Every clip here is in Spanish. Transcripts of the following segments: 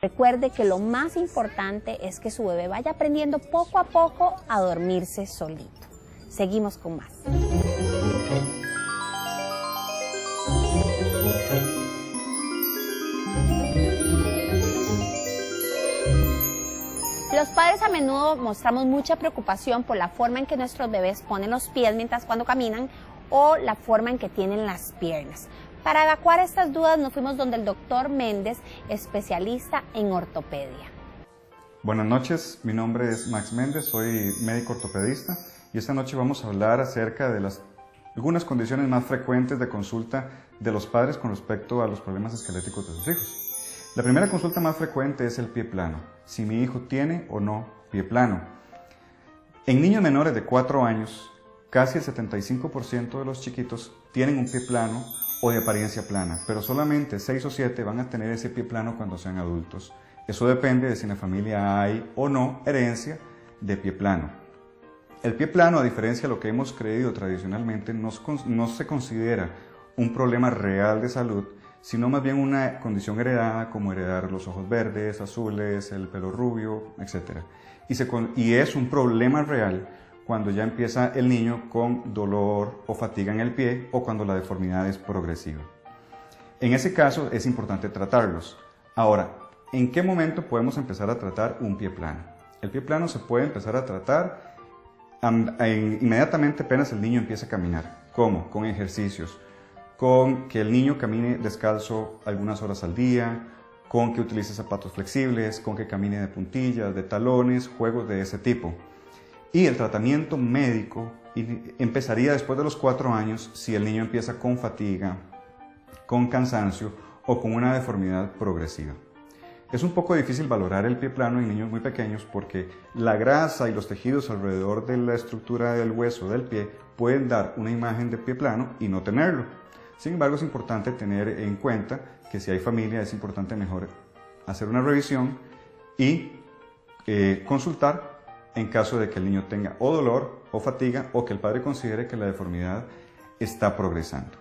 Recuerde que lo más importante es que su bebé vaya aprendiendo poco a poco a dormirse solito. Seguimos con más. Los padres a menudo mostramos mucha preocupación por la forma en que nuestros bebés ponen los pies cuando caminan o la forma en que tienen las piernas. Para evacuar estas dudas nos fuimos donde el doctor Méndez, especialista en ortopedia. Buenas noches, mi nombre es Max Méndez, soy médico ortopedista y esta noche vamos a hablar acerca de algunas condiciones más frecuentes de consulta de los padres con respecto a los problemas esqueléticos de sus hijos. La primera consulta más frecuente es el pie plano, si mi hijo tiene o no pie plano. En niños menores de 4 años, casi el 75% de los chiquitos tienen un pie plano o de apariencia plana, pero solamente 6 o 7 van a tener ese pie plano cuando sean adultos. Eso depende de si en la familia hay o no herencia de pie plano. El pie plano, a diferencia de lo que hemos creído tradicionalmente, no se considera un problema real de salud, sino más bien una condición heredada, como heredar los ojos verdes, azules, el pelo rubio, etc. Y es un problema real cuando ya empieza el niño con dolor o fatiga en el pie o cuando la deformidad es progresiva. En ese caso es importante tratarlos. Ahora, ¿en qué momento podemos empezar a tratar un pie plano? El pie plano se puede empezar a tratar inmediatamente apenas el niño empieza a caminar. ¿Cómo? Con ejercicios, con que el niño camine descalzo algunas horas al día, con que utilice zapatos flexibles, con que camine de puntillas, de talones, juegos de ese tipo. Y el tratamiento médico empezaría después de los 4 años si el niño empieza con fatiga, con cansancio o con una deformidad progresiva. Es un poco difícil valorar el pie plano en niños muy pequeños porque la grasa y los tejidos alrededor de la estructura del hueso del pie pueden dar una imagen de pie plano y no tenerlo. Sin embargo, es importante tener en cuenta que si hay familia es importante mejor hacer una revisión y consultar en caso de que el niño tenga o dolor o fatiga o que el padre considere que la deformidad está progresando.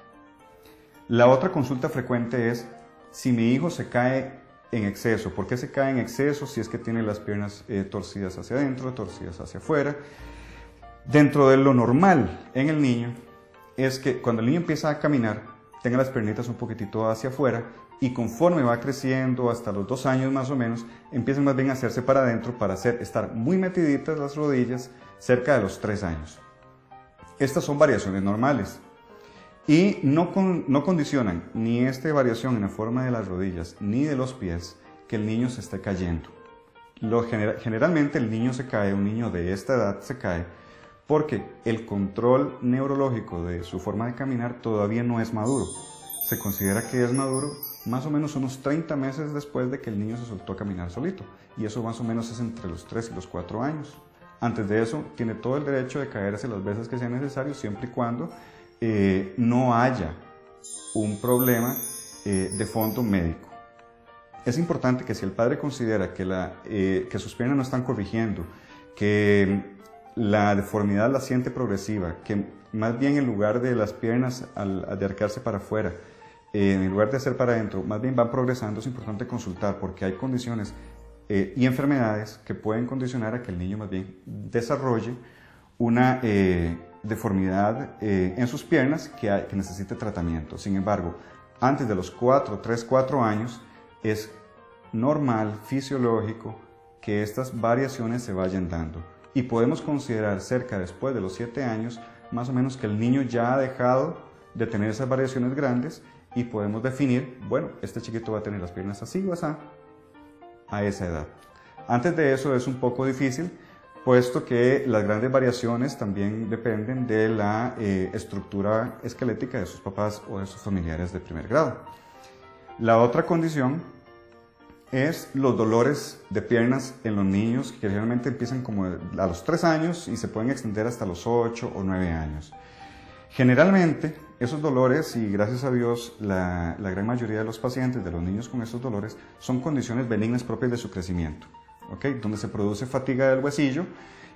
La otra consulta frecuente es si mi hijo se cae en exceso. ¿Por qué se cae en exceso? Si es que tiene las piernas torcidas hacia adentro, torcidas hacia afuera. Dentro de lo normal en el niño es que cuando el niño empieza a caminar tenga las piernitas un poquitito hacia afuera y conforme va creciendo hasta los 2 años más o menos empiezan más bien a hacerse para adentro para estar muy metiditas las rodillas cerca de los 3 años. Estas son variaciones normales y no condicionan ni esta variación en la forma de las rodillas ni de los pies que el niño se esté cayendo. Generalmente el niño se cae, un niño de esta edad se cae porque el control neurológico de su forma de caminar todavía no es maduro. Se considera que es maduro más o menos unos 30 meses después de que el niño se soltó a caminar solito, y eso más o menos es entre los 3 y los 4 años. Antes de eso, tiene todo el derecho de caerse las veces que sea necesario, siempre y cuando no haya un problema de fondo médico. Es importante que si el padre considera que sus piernas no están corrigiendo, que la deformidad la siente progresiva, que más bien en lugar de las piernas al arquearse para afuera, en lugar de hacer para adentro, más bien van progresando, es importante consultar porque hay condiciones y enfermedades que pueden condicionar a que el niño más bien desarrolle una deformidad en sus piernas que necesite tratamiento. Sin embargo, antes de los 3, 4 años es normal, fisiológico, que estas variaciones se vayan dando. Y podemos considerar cerca después de los 7 años, más o menos que el niño ya ha dejado de tener esas variaciones grandes y podemos definir, bueno, este chiquito va a tener las piernas así o así a esa edad. Antes de eso es un poco difícil, puesto que las grandes variaciones también dependen de la estructura esquelética de sus papás o de sus familiares de primer grado. La otra condición es los dolores de piernas en los niños, que generalmente empiezan como a los 3 años y se pueden extender hasta los 8 o 9 años. Generalmente esos dolores, y gracias a Dios la gran mayoría de los pacientes, de los niños con esos dolores, son condiciones benignas propias de su crecimiento, ¿okay? Donde se produce fatiga del huesillo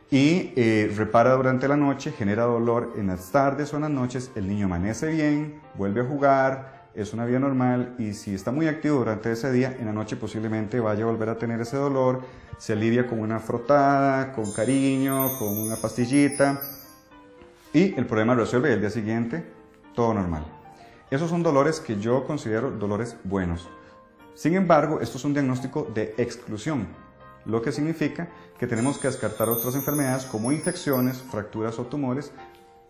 y repara durante la noche, genera dolor en las tardes o en las noches, el niño amanece bien, vuelve a jugar, es una vía normal y si está muy activo durante ese día, en la noche posiblemente vaya a volver a tener ese dolor, se alivia con una frotada, con cariño, con una pastillita y el problema resuelve y el día siguiente todo normal. Esos son dolores que yo considero dolores buenos. Sin embargo, esto es un diagnóstico de exclusión, lo que significa que tenemos que descartar otras enfermedades como infecciones, fracturas o tumores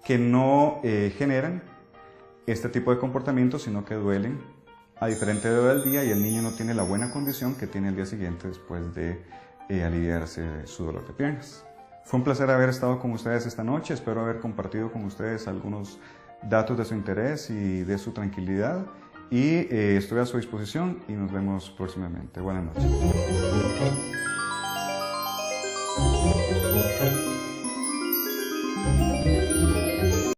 que no generan este tipo de comportamientos, sino que duelen a diferente hora del día y el niño no tiene la buena condición que tiene el día siguiente después de aliviarse de su dolor de piernas. Fue un placer haber estado con ustedes esta noche, espero haber compartido con ustedes algunos datos de su interés y de su tranquilidad y estoy a su disposición y nos vemos próximamente. Buenas noches.